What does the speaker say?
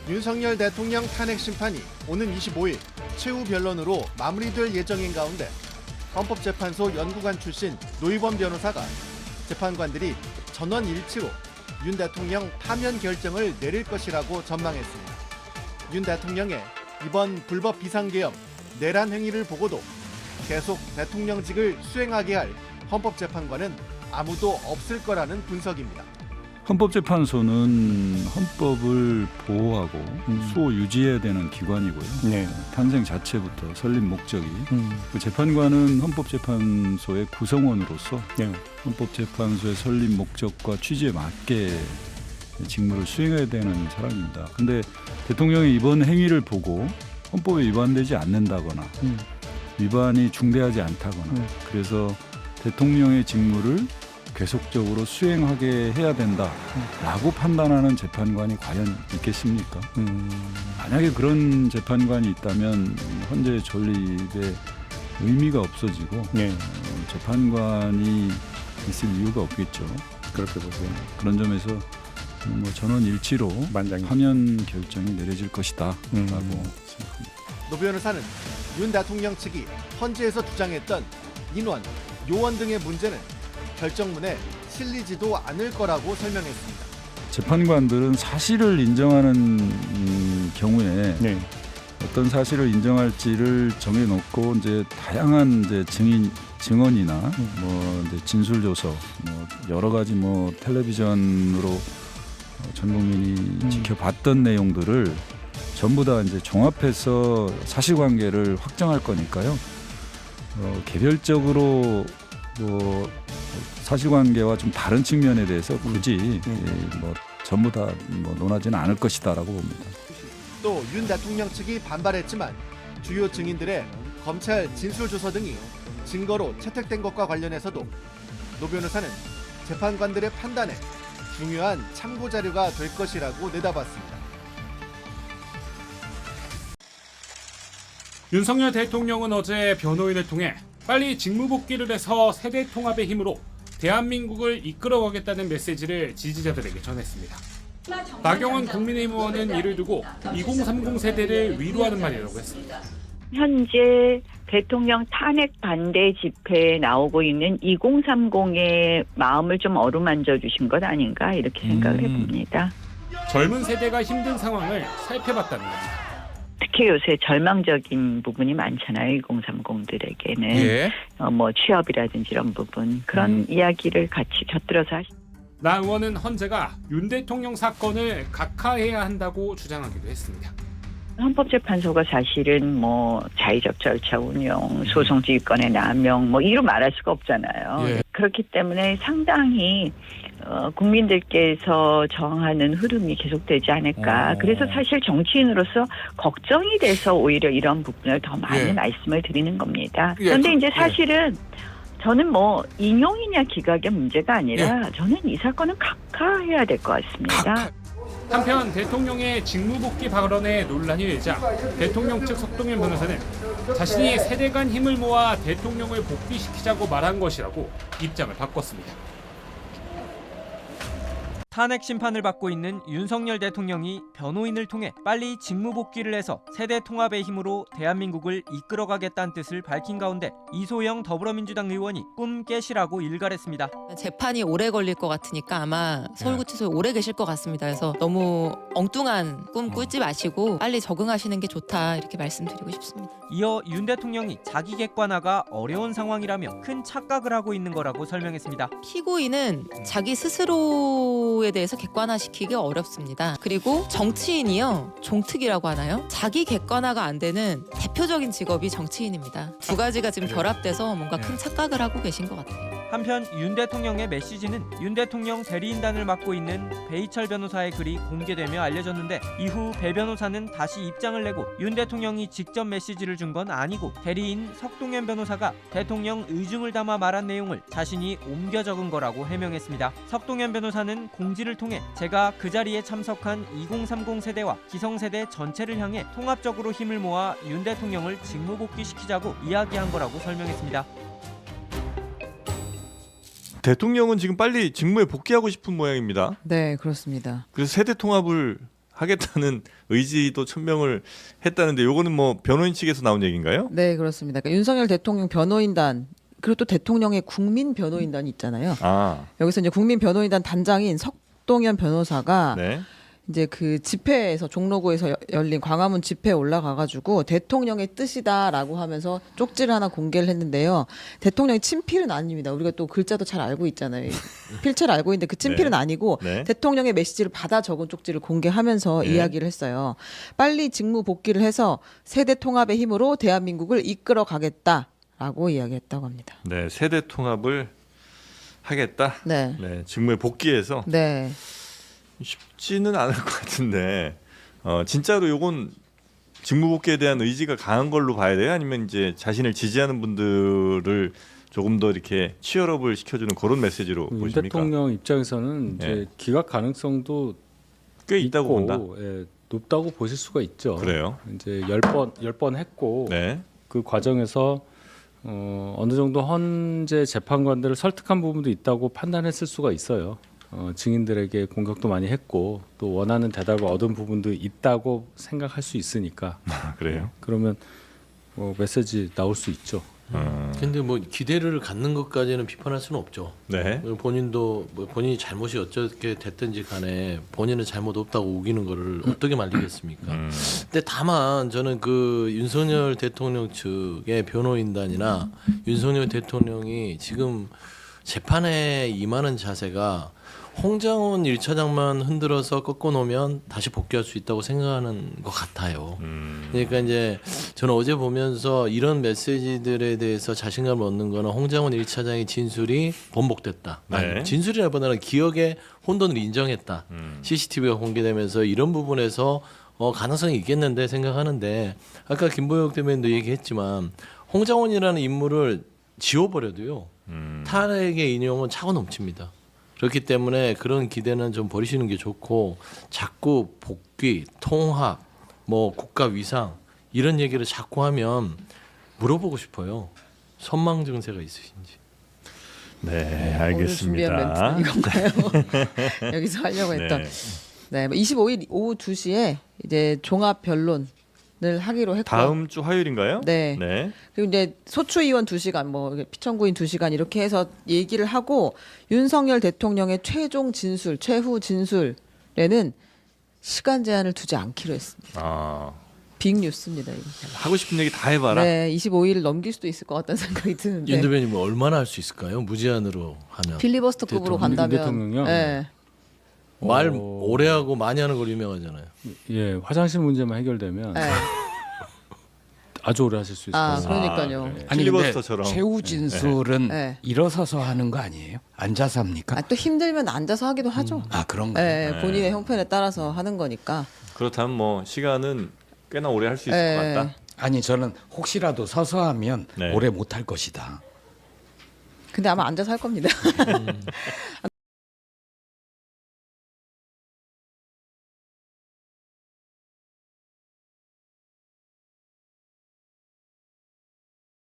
윤석열 대통령 탄핵 심판이 오는 25일 최후 변론으로 마무리될 예정인 가운데 헌법재판소 연구관 출신 노희범 변호사가 재판관들이 전원 일치로 윤 대통령 파면 결정을 내릴 것이라고 전망했습니다. 윤 대통령의 이번 불법 비상계엄 내란 행위를 보고도 계속 대통령직을 수행하게 할 헌법재판관은 아무도 없을 거라는 분석입니다. 헌법재판소는 헌법을 보호하고 수호 유지해야 되는 기관이고요. 네. 탄생 자체부터 설립 목적이 그 재판관은 헌법재판소의 구성원으로서 네. 헌법재판소의 설립 목적과 취지에 맞게 직무를 수행해야 되는 사람입니다. 그런데 대통령의 이번 행위를 보고 헌법에 위반되지 않는다거나 위반이 중대하지 않다거나 그래서 대통령의 직무를 계속적으로 수행하게 해야 된다라고 판단하는 재판관이 과연 있겠습니까? 만약에 그런 재판관이 있다면 헌재 존립에 의미가 없어지고 네. 재판관이 있을 이유가 없겠죠. 그렇게 보세요. 그런 점에서 전원 일치로 만장이. 파면 결정이 내려질 것이다라고 생각합니다. 노 변호사는 윤 대통령 측이 헌재에서 주장했던 인원, 요원 등의 문제는 결정문에 실리지도 않을 거라고 설명했습니다. 재판관들은 사실을 인정하는 경우에 네. 어떤 사실을 인정할지를 정해놓고 이제 다양한 이제 증언이나 이제 진술 조서, 여러 가지 텔레비전으로 전 국민이 지켜봤던 내용들을 전부 다 이제 종합해서 사실관계를 확정할 거니까요. 개별적으로 사실관계와 좀 다른 측면에 대해서 굳이 전부 다 논하지는 않을 것이다라고 봅니다. 또 윤 대통령 측이 반발했지만 주요 증인들의 검찰 진술조서 등이 증거로 채택된 것과 관련해서도 노 변호사는 재판관들의 판단에 중요한 참고자료가 될 것이라고 내다봤습니다. 윤석열 대통령은 어제 변호인을 통해 빨리 직무복귀를 해서 세대 통합의 힘으로 대한민국을 이끌어가겠다는 메시지를 지지자들에게 전했습니다. 나경원 국민의힘 의원은 이를 두고 2030 세대를 위로하는 말이라고 했습니다. 현재 대통령 탄핵 반대 집회에 나오고 있는 2030의 마음을 좀 어루만져 주신 것 아닌가 이렇게 생각을 해봅니다. 젊은 세대가 힘든 상황을 살펴봤다는 겁니다. 특히 요새 절망적인 부분이 많잖아요. 2030들에게는 예. 취업이라든지 이런 부분 그런 이야기를 같이 곁들여서 나 의원은 헌재가 윤 대통령 사건을 각하해야 한다고 주장하기도 했습니다. 헌법재판소가 사실은 자의적 절차 운영, 소송지휘권의 남용 이로 말할 수가 없잖아요. 예. 그렇기 때문에 상당히 국민들께서 정하는 흐름이 계속되지 않을까. 그래서 사실 정치인으로서 걱정이 돼서 오히려 이런 부분을 더 많이 예. 말씀을 드리는 겁니다. 예. 그런데 이제 사실은 저는 인용이냐 기각의 문제가 아니라 저는 이 사건은 각하해야 될 것 같습니다. 한편 대통령의 직무복귀 발언에 논란이 일자 대통령 측 석동현 변호사는 자신이 세대 간 힘을 모아 대통령을 복귀시키자고 말한 것이라고 입장을 바꿨습니다. 탄핵 심판을 받고 있는 윤석열 대통령이 변호인을 통해 빨리 직무복귀를 해서 세대 통합의 힘으로 대한민국을 이끌어가겠다는 뜻을 밝힌 가운데 이소영 더불어민주당 의원이 꿈 깨시라고 일갈했습니다. 재판이 오래 걸릴 것 같으니까 아마 서울구치소에 오래 계실 것 같습니다. 그래서 너무 엉뚱한 꿈 꾸지 마시고 빨리 적응하시는 게 좋다 이렇게 말씀드리고 싶습니다. 이어 윤 대통령이 자기 객관화가 어려운 상황이라며 큰 착각을 하고 있는 거라고 설명했습니다. 피고인은 자기 스스로에 대해서 객관화시키기 어렵습니다. 그리고 정치인이요, 종특이라고 하나요? 자기 객관화가 안 되는 대표적인 직업이 정치인입니다. 두 가지가 지금 결합돼서 뭔가 큰 착각을 하고 계신 것 같아요. 한편 윤 대통령의 메시지는 윤 대통령 대리인단을 맡고 있는 배희철 변호사의 글이 공개되며 알려졌는데 이후 배 변호사는 다시 입장을 내고 윤 대통령이 직접 메시지를 준 건 아니고 대리인 석동현 변호사가 대통령 의중을 담아 말한 내용을 자신이 옮겨 적은 거라고 해명했습니다. 석동현 변호사는 공지를 통해 제가 그 자리에 참석한 2030 세대와 기성세대 전체를 향해 통합적으로 힘을 모아 윤 대통령을 직무복귀시키자고 이야기한 거라고 설명했습니다. 대통령은 지금 빨리 직무에 복귀하고 싶은 모양입니다. 네, 그렇습니다. 그래서 세대 통합을 하겠다는 의지도 천명을 했다는데 요거는 뭐 변호인 측에서 나온 얘기인가요? 네, 그렇습니다. 그러니까 윤석열 대통령 변호인단 그리고 또 대통령의 국민 변호인단이 있잖아요. 아, 여기서 이제 국민 변호인단 단장인 석동현 변호사가 네. 이제 그 집회에서 종로구에서 열린 광화문 집회에 올라가가지고 대통령의 뜻이다라고 하면서 쪽지를 하나 공개를 했는데요. 대통령의 친필은 아닙니다. 우리가 또 글자도 잘 알고 있잖아요. 필체를 알고 있는데 그 친필은 네. 아니고 네. 대통령의 메시지를 받아 적은 쪽지를 공개하면서 네. 이야기를 했어요. 빨리 직무 복귀를 해서 세대 통합의 힘으로 대한민국을 이끌어 가겠다라고 이야기했다고 합니다. 네, 세대 통합을 하겠다. 네. 네, 직무에 복귀해서 네. 쉽지는 않을 것 같은데 진짜로 요건 직무 복귀에 대한 의지가 강한 걸로 봐야 돼요? 아니면 이제 자신을 지지하는 분들을 조금 더 이렇게 치열업을 시켜주는 그런 메시지로 윤 보십니까? 대통령 입장에서는 이제 예. 기각 가능성도 꽤 있다고 있고, 본다. 예, 높다고 보실 수가 있죠. 그래요? 이제 10번 했고 네. 그 과정에서 어느 정도 헌재 재판관들을 설득한 부분도 있다고 판단했을 수가 있어요. 증인들에게 공격도 많이 했고 또 원하는 대답을 얻은 부분도 있다고 생각할 수 있으니까 그래요. 그러면 메시지 나올 수 있죠. 근데 뭐 기대를 갖는 것까지는 비판할 수는 없죠. 네. 본인도 뭐 본인이 잘못이 어떻게 됐든지 간에 본인은 잘못 없다고 우기는 거를 어떻게 말리겠습니까? 근데 다만 저는 그 윤석열 대통령 측의 변호인단이나 윤석열 대통령이 지금 재판에 임하는 자세가 홍장원 1차장만 흔들어서 꺾어 놓으면 다시 복귀할 수 있다고 생각하는 것 같아요. 그러니까 이제 저는 어제 보면서 이런 메시지들에 대해서 자신감을 얻는 거는 홍장원 1차장의 진술이 번복됐다. 네. 아니, 진술이라기보다는 기억의 혼돈을 인정했다. CCTV가 공개되면서 이런 부분에서 가능성이 있겠는데 생각하는데 아까 김보혁 대변인도 얘기했지만 홍장원이라는 인물을 지워버려도요. 탄핵의 인용은 차고 넘칩니다. 그렇기 때문에 그런 기대는 좀 버리시는 게 좋고 자꾸 복귀, 통합, 뭐 국가 위상 이런 얘기를 자꾸 하면 물어보고 싶어요. 선망 증세가 있으신지. 네, 오늘 준비한 알겠습니다. 멘트는 이건가요? 여기서 하려고 했던. 네, 25일 오후 2시에 이제 종합 변론을 하기로 했고. 다음 주 화요일인가요? 네. 네. 그리고 이제 소추의원 2시간, 뭐 피청구인 2시간 이렇게 해서 얘기를 하고 윤석열 대통령의 최종 진술, 최후 진술에는 시간 제한을 두지 않기로 했습니다. 아, 빅뉴스입니다. 이거. 하고 싶은 얘기 다 해봐라. 네, 25일을 넘길 수도 있을 것 같다는 생각이 드는데. 윤 대변인 뭐 얼마나 할 수 있을까요? 무제한으로 하면. 필리버스터급으로 대통령, 간다면. 대통령요? 네. 말 오래 하고 많이 하는 걸로 유명하잖아요. 예, 화장실 문제만 해결되면 네. 아주 오래 하실 수 있을 것 아, 같습니다. 그러니까요. 네. 아니 근데 필리버스터처럼. 최후 진술은 네. 일어서서 하는 거 아니에요? 앉아서 합니까? 아, 또 힘들면 앉아서 하기도 하죠. 아 그런가요? 네, 네. 본인의 형편에 따라서 하는 거니까. 그렇다면 뭐 시간은 꽤나 오래 할 수 있을 네. 것 같다. 아니 저는 혹시라도 서서 하면 네. 오래 못 할 것이다. 근데 아마 앉아서 할 겁니다.